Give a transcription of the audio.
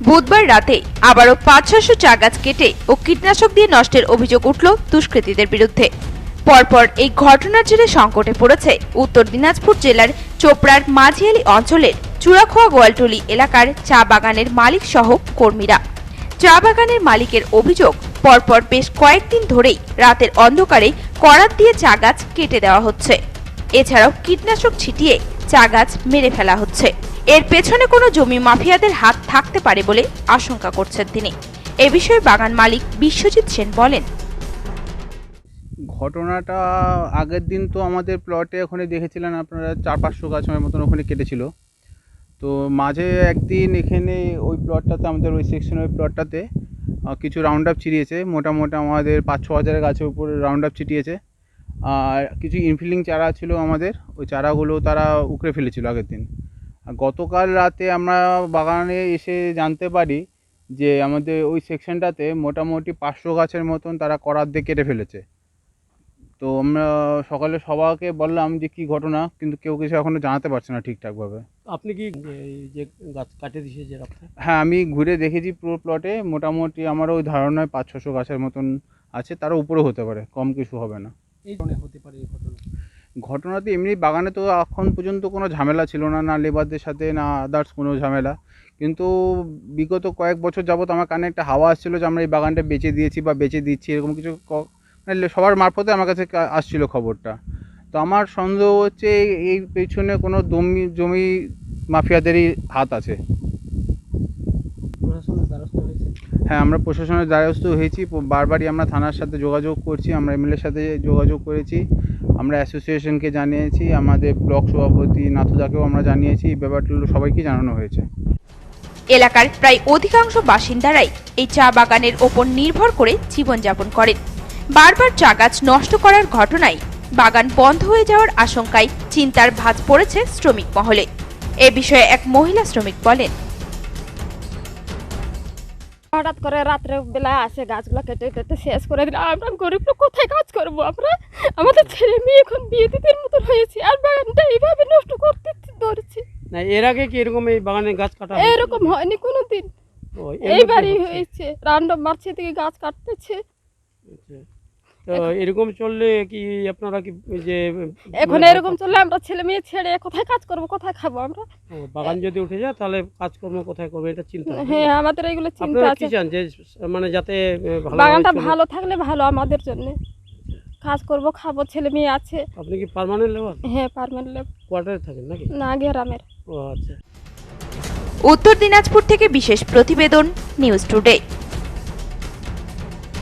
বুধবার রাতে আবারও ৫-৬০০ চা গাছ কেটে ও কীটনাশক দিয়ে নষ্টের অভিযোগ উঠল দুষ্কৃতীদের বিরুদ্ধে। পরপর এই ঘটনার জেরে সংকটে পড়েছে উত্তর দিনাজপুর জেলার চোপড়ার মাঝিয়ালি অঞ্চলের চূড়াখোয়া গোয়ালটুলি এলাকার চা বাগানের মালিক সহ কর্মীরা। চা বাগানের মালিকের অভিযোগ, পরপর বেশ কয়েকদিন ধরেই রাতের অন্ধকারে করাত দিয়ে চা গাছ কেটে দেওয়া হচ্ছে। এছাড়াও কীটনাশক ছিটিয়ে চা গাছ মেরে ফেলা হচ্ছে। এর পেছনে কোনো জমি মাফিয়াদের হাত থাকতে পারে বলে আশঙ্কা করছেন তিনি। এ বিষয়ে বাগান মালিক বিশ্বজিৎ সেন বলেন, ঘটনাটা আগের দিন তো আমাদের প্লটে ওখানে দেখেছিলেন আপনারা 400-500 গাছের মতন ওখানে কেটেছিল। তো মাঝে একদিন এখানে ওই প্লটটাতে আমাদের ওই সেকশনের প্লটটাতে কিছু রাউন্ড আপ ছিটিয়েছে। মোটামুটি আমাদের 5-6 হাজারের গাছের উপরে রাউন্ড আপ ছিটিয়েছে। আর কিছু ইনফিলিং চারা ছিল আমাদের, ওই চারাগুলো তারা উকড়ে ফেলেছিল আগের দিন। আর গতকাল রাতে আমরা বাগানে এসে জানতে পারি যে আমাদের ওই সেকশনটাতে মোটামুটি 500 গাছের মতন তারা করাত দিয়ে কেটে ফেলেছে। তো আমরা সকালে সবাইকে বললাম যে কী ঘটনা, কিন্তু কেউ কিছু এখনও জানাতে পারছে না ঠিকঠাকভাবে। আপনি কি এই যে গাছ কাটে দিয়েছে যে রাস্তা? হ্যাঁ, আমি ঘুরে দেখেছি পুরো প্লটে। মোটামুটি আমারও ওই ধারণায় 500-600 গাছের মতন আছে, তারও উপরেও হতে পারে, কম কিছু হবে না। এই ধরনের হতে পারে এই ঘটনা? ঘটনাতে এমনি বাগানে তো এখন পর্যন্ত কোনো ঝামেলা ছিল না, না লেবারদের সাথে, না আদার্স কোনো ঝামেলা। কিন্তু বিগত কয়েক বছর যাবত আমার কানে একটা হাওয়া আসছিলো যে আমরা এই বাগানটা বেচে দিয়েছি বা বেচে দিচ্ছি, এরকম কিছু মানে সবার মারফতে আমার কাছে আসছিল খবরটা। তো আমার সন্দেহ হচ্ছে এই পেছনে কোনো জমি মাফিয়াদেরই হাত আছে। প্রশাসনের দ্বারস্থ হয়েছে? হ্যাঁ, আমরা প্রশাসনের দ্বারস্থ হয়েছি, বারবারই আমরা থানার সাথে যোগাযোগ করছি, আমরা এমএলএর সাথে যোগাযোগ করেছি, আমরা অ্যাসোসিয়েশনকে জানিয়েছি, আমাদের ব্লক সভাপতি নাথুদাকেও আমরা জানিয়েছি। এই ব্যাপারগুলো সবাইকে জানানো হয়েছে। এলাকার প্রায় অধিকাংশ বাসিন্দারাই এই চা বাগানের ওপর নির্ভর করে জীবনযাপন করেন। বারবার চা গাছ নষ্ট করার ঘটনায় বাগান বন্ধ হয়ে যাওয়ার আশঙ্কায় চিন্তার ভাঁজ পড়েছে শ্রমিক মহলে। এ বিষয়ে এক মহিলা শ্রমিক বলেন, হঠাৎ করে রাত্রে বেলায় আসে গাছগুলো কেটে কেটে শেষ করে দিলে আমরা গরিব লোক কোথায় কাজ করবো? আমরা আমাদের ছেলে মেয়ে এখন বিয়ে দিতে মতন হয়েছি, আর বাগানটা এইভাবে নষ্ট করতে ধরেছি। না, এর আগে কি এরকম এই বাগানে গাছ কাটা এরকম হয়নি কোনোদিন, ও, এইবারই হয়েছে। রান্ডম মারছে থেকে গাছ কাটতেছে। আচ্ছা। তো এরকম চললে কি আপনারা কি ওই যে এখন এরকম চললে আমরা ছেলে মেয়ে ছেড়ে কোথায় কাজ করবো, কোথায় খাবো আমরা? বাগান যদি উঠে যায় তাহলে কাজকর্ম কোথায় করবে, এটা চিন্তা? হ্যাঁ, আমাদের এইগুলো চিন্তা আপনারা আছে। কি চান যে মানে যাতে বাগানটা ভালো থাকলে ভালো আমাদের জন্য। কাজ করবো, খাবো, ছেলে মেয়ে আছে। আপনি কি পার্মানেন্ট লেবার? হ্যাঁ, পার্মানেন্ট। কোয়ার্টারে থাকেন নাকি? না, গ্রামের। ও আচ্ছা। উত্তর দিনাজপুর থেকে বিশেষ প্রতিবেদন, নিউজ টুডে।